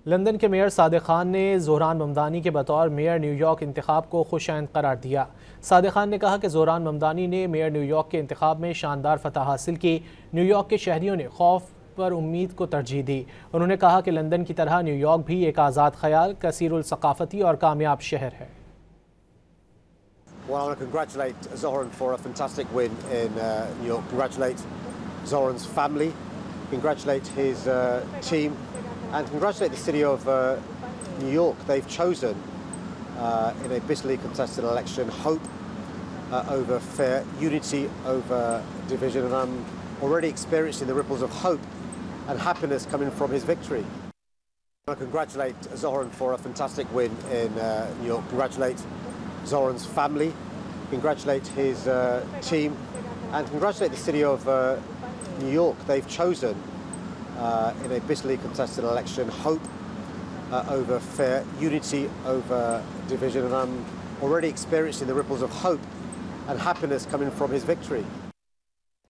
London के mayor Sadiq Khan ने ज़ोहरान ममदानी के बतौर मेयर न्यूयॉर्क इंतखाब को खुशआइंद करार दिया। सादिक खान ने कहा कि ज़ोहरान ममदानी ने मेयर न्यूयॉर्क के इंतखाब में शानदार फतह हासिल की। न्यूयॉर्क के शहरियों ने खौफ पर उम्मीद को तरजीह दी। उन्होंने कहा कि लंदन की तरह न्यूयॉर्क भी एक आज़ाद ख्याल, कसीरुल सकाफती और कामयाब शहर है। Well, I want to congratulate Zohran for a fantastic win in New York. Congratulate Zohran's family, congratulate his team, and congratulate the city of New York. They've chosen, in a bitterly contested election, hope over fear, unity over division, and I'm already experiencing the ripples of hope and happiness coming from his victory. I want to congratulate Zohran for a fantastic win in New York. Congratulate Zohran's family, congratulate his team, and congratulate the city of New York. They've chosen, in a bitterly contested election, hope over fear, unity over division, and I'm already experiencing the ripples of hope and happiness coming from his victory.